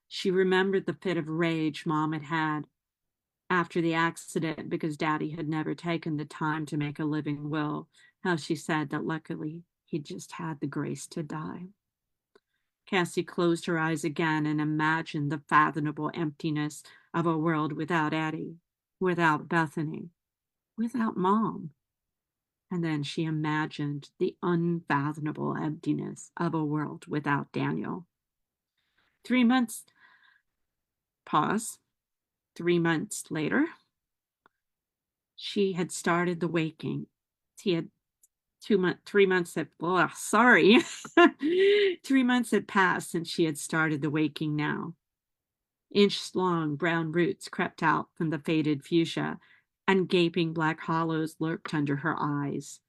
She remembered the fit of rage Mom had had after the accident because Daddy had never taken the time to make a living will, how she said that luckily he just had the grace to die. Cassie closed her eyes again and imagined the fathomable emptiness of a world without Eddie, without Bethany, without Mom. And then she imagined the unfathomable emptiness of a world without Daniel. 3 months, pause, 3 months later, she had started the waking. He had 3 months had, oh, sorry. 3 months had passed since she had started the waking now. Inch-long brown roots crept out from the faded fuchsia, and gaping black hollows lurked under her eyes.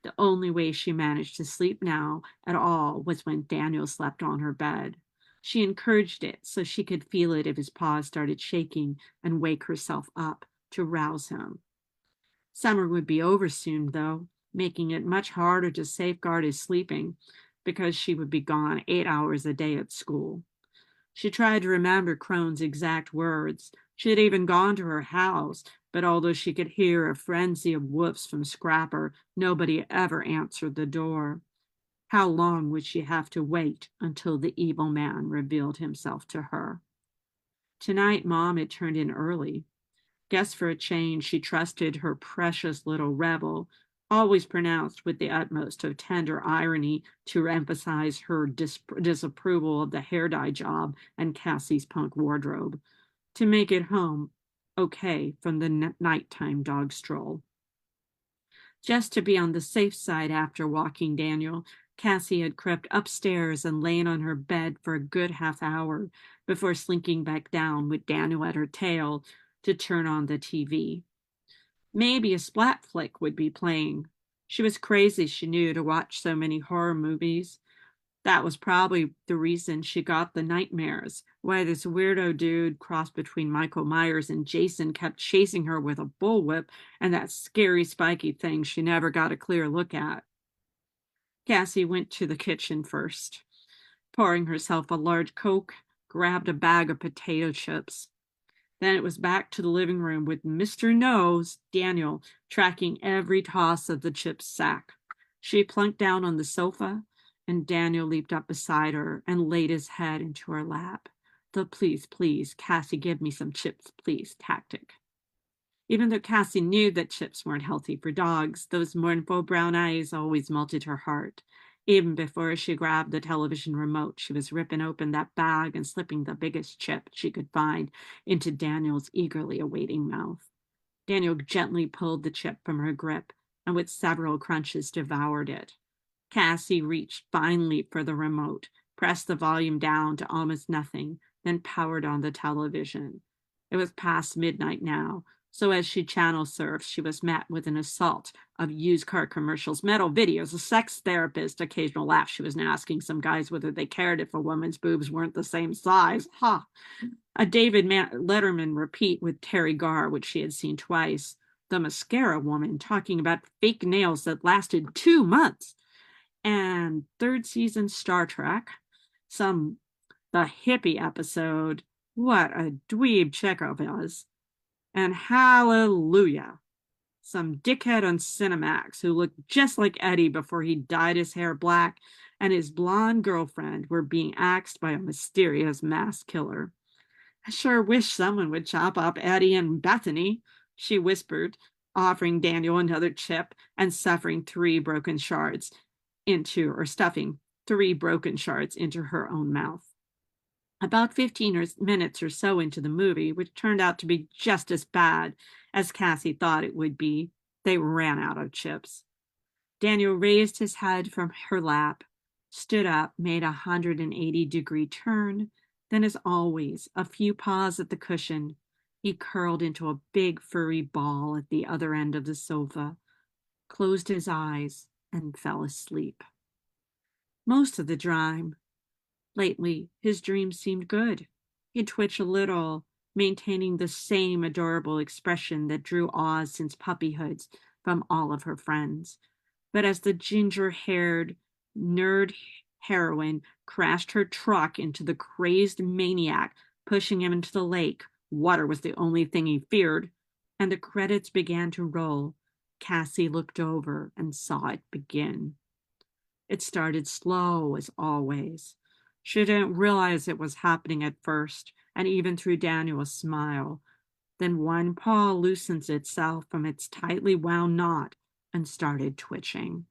The only way she managed to sleep now at all was when Daniel slept on her bed. She encouraged it so she could feel it if his paws started shaking and wake herself up to rouse him. Summer would be over soon, though, making it much harder to safeguard his sleeping because she would be gone 8 hours a day at school. She tried to remember Crone's exact words. She had even gone to her house, but although she could hear a frenzy of whoofs from Scrapper, nobody ever answered the door. How long would she have to wait until the evil man revealed himself to her? Tonight, Mom had turned in early. Guess for a change, she trusted her precious little rebel, always pronounced with the utmost of tender irony to emphasize her disapproval of the hair dye job and Cassie's punk wardrobe, to make it home okay from the nighttime dog stroll. Just to be on the safe side after walking Daniel, Cassie had crept upstairs and lain on her bed for a good half hour before slinking back down with Daniel at her tail to turn on the TV. Maybe a splat flick would be playing. She was crazy, she knew, to watch so many horror movies. That was probably the reason she got the nightmares, why this weirdo dude crossed between Michael Myers and Jason kept chasing her with a bullwhip and that scary spiky thing she never got a clear look at. Cassie went to the kitchen first, pouring herself a large Coke, grabbed a bag of potato chips. Then it was back to the living room with Mr. Nose, Daniel, tracking every toss of the chips sack. She plunked down on the sofa, and Daniel leaped up beside her and laid his head into her lap. The please, please, Cassie, give me some chips, please tactic. Even though Cassie knew that chips weren't healthy for dogs, those mournful brown eyes always melted her heart. Even before she grabbed the television remote, she was ripping open that bag and slipping the biggest chip she could find into Daniel's eagerly awaiting mouth. Daniel gently pulled the chip from her grip and with several crunches devoured it. Cassie reached finally for the remote, pressed the volume down to almost nothing, then powered on the television. It was past midnight now, so as she channel surfed, she was met with an assault of used car commercials, metal videos, a sex therapist, occasional laughs. She was now asking some guys whether they cared if a woman's boobs weren't the same size. Ha! A David Letterman repeat with Terry Garr, which she had seen twice. The mascara woman talking about fake nails that lasted 2 months. And third season Star Trek. The hippie episode. What a dweeb Chekhov is. And hallelujah. Some dickhead on Cinemax who looked just like Eddie before he dyed his hair black and his blonde girlfriend were being axed by a mysterious mass killer. I sure wish someone would chop up Eddie and Bethany, she whispered, offering Daniel another chip and stuffing 3 broken shards into her own mouth. About 15 minutes or so into the movie, which turned out to be just as bad as Cassie thought it would be, they ran out of chips. Daniel raised his head from her lap, stood up, made a 180-degree turn, then, as always, a few paws at the cushion. He curled into a big furry ball at the other end of the sofa, closed his eyes, and fell asleep. Most of the time, lately, his dreams seemed good. He'd twitch a little, maintaining the same adorable expression that drew Oz since puppyhood from all of her friends. But as the ginger-haired nerd heroine crashed her truck into the crazed maniac, pushing him into the lake, water was the only thing he feared, and the credits began to roll, Cassie looked over and saw it begin. It started slow, as always. She didn't realize it was happening at first, and even through Daniel's smile. Then one paw loosens itself from its tightly wound knot and started twitching.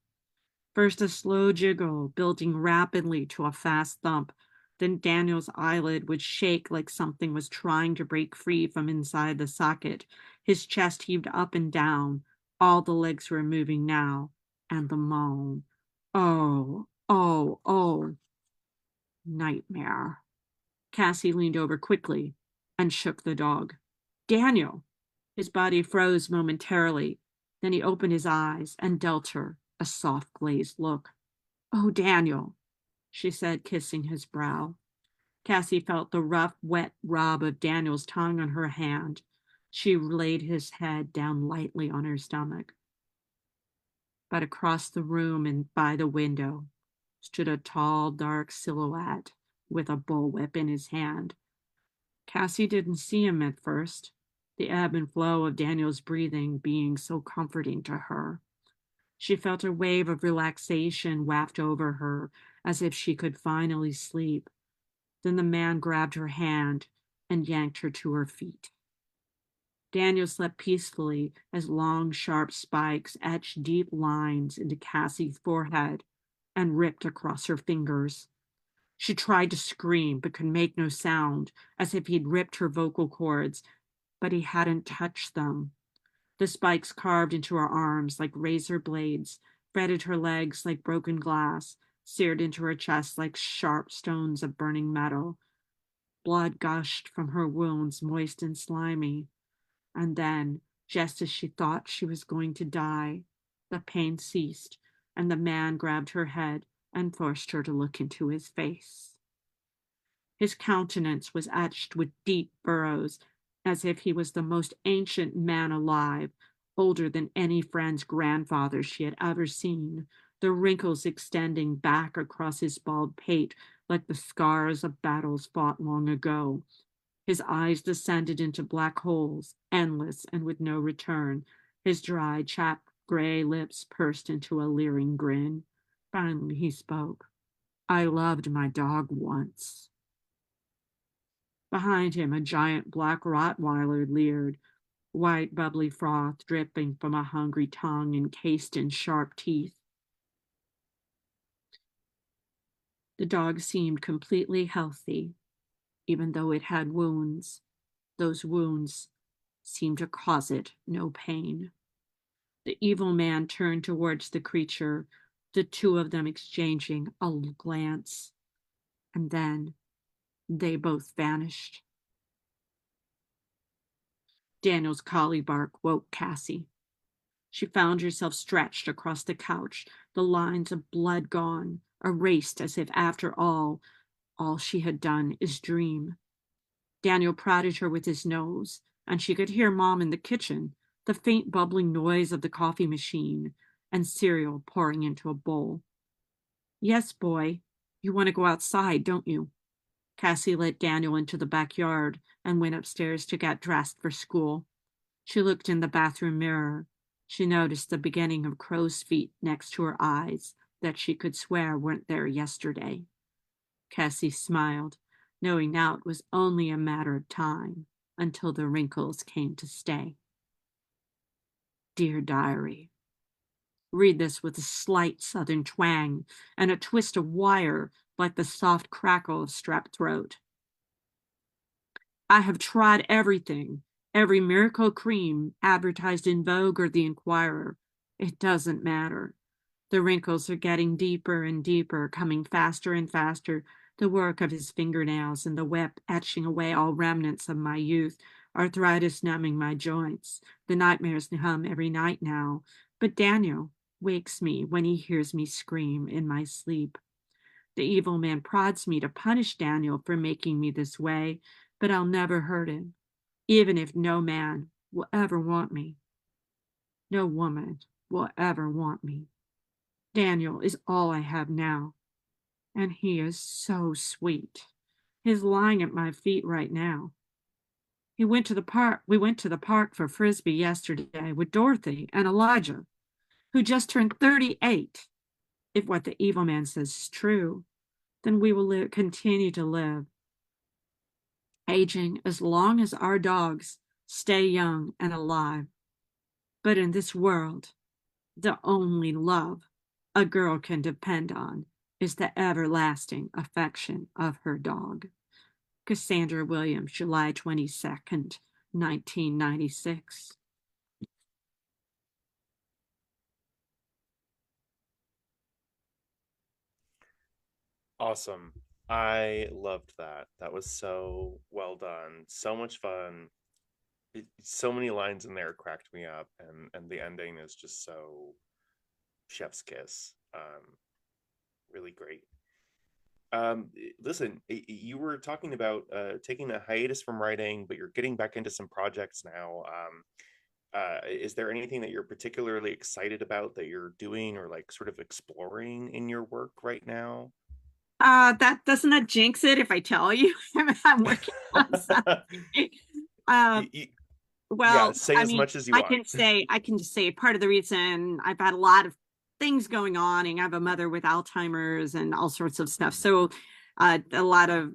First a slow jiggle, building rapidly to a fast thump. Then Daniel's eyelid would shake like something was trying to break free from inside the socket. His chest heaved up and down. All the legs were moving now, and the moan. Oh, oh, oh. Nightmare. Cassie leaned over quickly and shook the dog. Daniel! His body froze momentarily. Then he opened his eyes and dealt her a soft glazed look. Oh, Daniel, she said, kissing his brow. Cassie felt the rough, wet rub of Daniel's tongue on her hand. She laid his head down lightly on her stomach. But across the room and by the window stood a tall, dark silhouette with a bullwhip in his hand. Cassie didn't see him at first, the ebb and flow of Daniel's breathing being so comforting to her. She felt a wave of relaxation waft over her, as if she could finally sleep. Then the man grabbed her hand and yanked her to her feet. Daniel slept peacefully as long, sharp spikes etched deep lines into Cassie's forehead and ripped across her fingers. She tried to scream, but could make no sound, as if he'd ripped her vocal cords, but he hadn't touched them. The spikes carved into her arms like razor blades, fretted her legs like broken glass, seared into her chest like sharp stones of burning metal. Blood gushed from her wounds, moist and slimy. And then, just as she thought she was going to die, the pain ceased, and the man grabbed her head and forced her to look into his face. His countenance was etched with deep furrows, as if he was the most ancient man alive, older than any friend's grandfather she had ever seen, the wrinkles extending back across his bald pate like the scars of battles fought long ago. His eyes descended into black holes, endless and with no return. His dry, chapped gray lips pursed into a leering grin. Finally he spoke. I loved my dog once. Behind him, a giant black Rottweiler leered, white bubbly froth dripping from a hungry tongue encased in sharp teeth. The dog seemed completely healthy, even though it had wounds. Those wounds seemed to cause it no pain. The evil man turned towards the creature, the two of them exchanging a glance, and then they both vanished. Daniel's collie bark woke Cassie. She found herself stretched across the couch, the lines of blood gone, erased as if after all she had done is dream. Daniel prodded her with his nose, and she could hear Mom in the kitchen, the faint bubbling noise of the coffee machine, and cereal pouring into a bowl. Yes, boy, you want to go outside, don't you? Cassie led Daniel into the backyard and went upstairs to get dressed for school. She looked in the bathroom mirror. She noticed the beginning of crow's feet next to her eyes that she could swear weren't there yesterday. Cassie smiled, knowing now it was only a matter of time until the wrinkles came to stay. Dear Diary, read this with a slight southern twang and a twist of wire like the soft crackle of strep throat. I have tried everything, every miracle cream advertised in Vogue or the Inquirer. It doesn't matter. The wrinkles are getting deeper and deeper, coming faster and faster. The work of his fingernails and the wet etching away all remnants of my youth, arthritis numbing my joints. The nightmares hum every night now. But Daniel wakes me when he hears me scream in my sleep. The evil man prods me to punish Daniel for making me this way, but I'll never hurt him, even if no man will ever want me. No woman will ever want me. Daniel is all I have now, and he is so sweet. He's lying at my feet right now. We went to the park for Frisbee yesterday with Dorothy and Elijah, who just turned 38. If what the evil man says is true, then we will continue to live, aging as long as our dogs stay young and alive. But in this world, the only love a girl can depend on is the everlasting affection of her dog. Cassandra Williams, July 22nd, 1996. Awesome. I loved that. That was so well done. So much fun. So many lines in there cracked me up, and the ending is just so chef's kiss. Really great. Listen, you were talking about taking a hiatus from writing, but you're getting back into some projects now. Is there anything that you're particularly excited about that you're doing or like sort of exploring in your work right now? That doesn't that jinx it if I tell you I'm working on something. Y- y- yeah, Well, say I as mean, much as you want. I can just say part of the reason I've had a lot of things going on, and I have a mother with Alzheimer's and all sorts of stuff. So, a lot of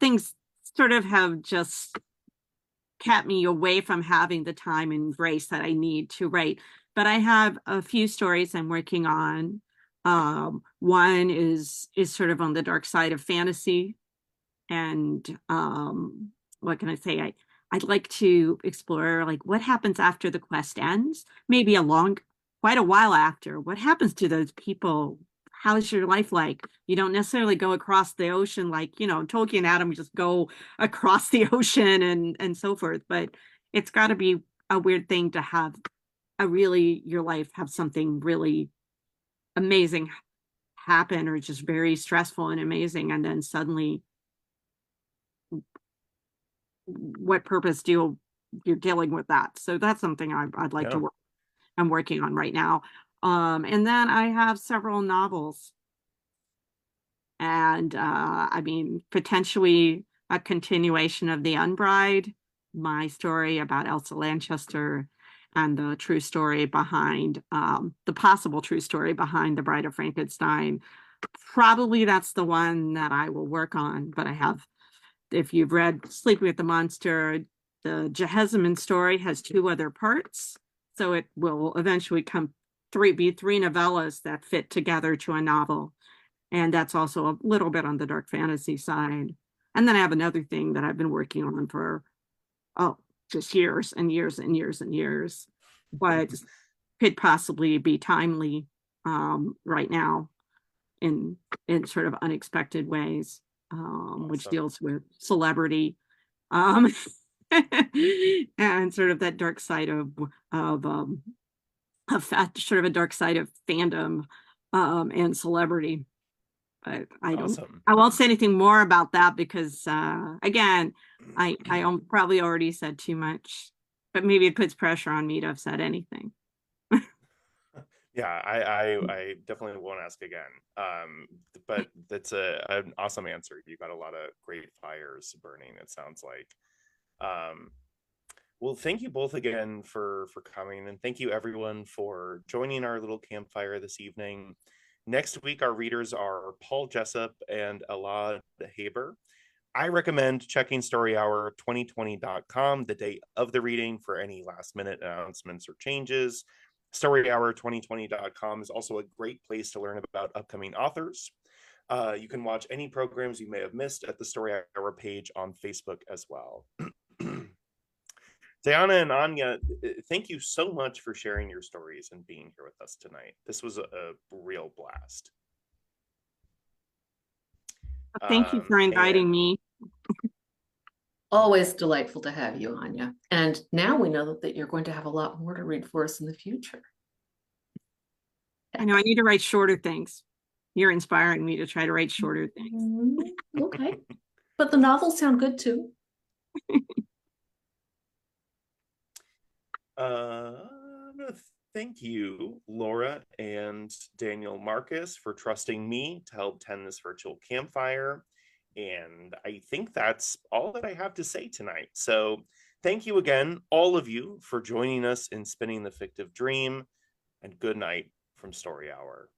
things sort of have just kept me away from having the time and grace that I need to write. But I have a few stories I'm working on. One is sort of on the dark side of fantasy, and what can I say? I'd like to explore like what happens after the quest ends, maybe quite a while after. What happens to those people? How's your life like? You don't necessarily go across the ocean like, Tolkien and Adam just go across the ocean and so forth. But it's got to be a weird thing to have your life have something really amazing happen, or just very stressful and amazing, and then suddenly what purpose you're dealing with that. So that's something I'd like to work. I'm working on right now. And then I have several novels, and I mean, potentially a continuation of The Unbride, my story about Elsa Lanchester, and the true story behind the possible true story behind The Bride of Frankenstein. Probably that's the one that I will work on, but if you've read Sleeping with the Monster, the Jehezeman story has 2 other parts. So it will eventually be 3 novellas that fit together to a novel. And that's also a little bit on the dark fantasy side. And then I have another thing that I've been working on for, just years and years and years and years, but could possibly be timely right now in sort of unexpected ways. which Awesome. deals with celebrity, and sort of that dark side sort of a dark side of fandom, and celebrity. But Awesome. I won't say anything more about that because, again, I probably already said too much, but maybe it puts pressure on me to have said anything. Yeah, I definitely won't ask again. But that's an awesome answer. You got a lot of great fires burning, it sounds like. Well, thank you both again for coming, and thank you everyone for joining our little campfire this evening. Next week, our readers are Paul Jessup and Elad Haber. I recommend checking storyhour2020.com the date of the reading for any last minute announcements or changes. Storyhour2020.com is also a great place to learn about upcoming authors. You can watch any programs you may have missed at the Story Hour page on Facebook as well. Diana and Anya, thank you so much for sharing your stories and being here with us tonight. This was a real blast. Thank you for inviting me. Always delightful to have you, Anya. And now we know that you're going to have a lot more to read for us in the future. I know I need to write shorter things. You're inspiring me to try to write shorter things. Okay. But the novels sound good too. Thank you, Laura and Daniel Marcus, for trusting me to help tend this virtual campfire. And I think that's all that I have to say tonight. So thank you again, all of you, for joining us in Spinning the Fictive Dream, and good night from Story Hour.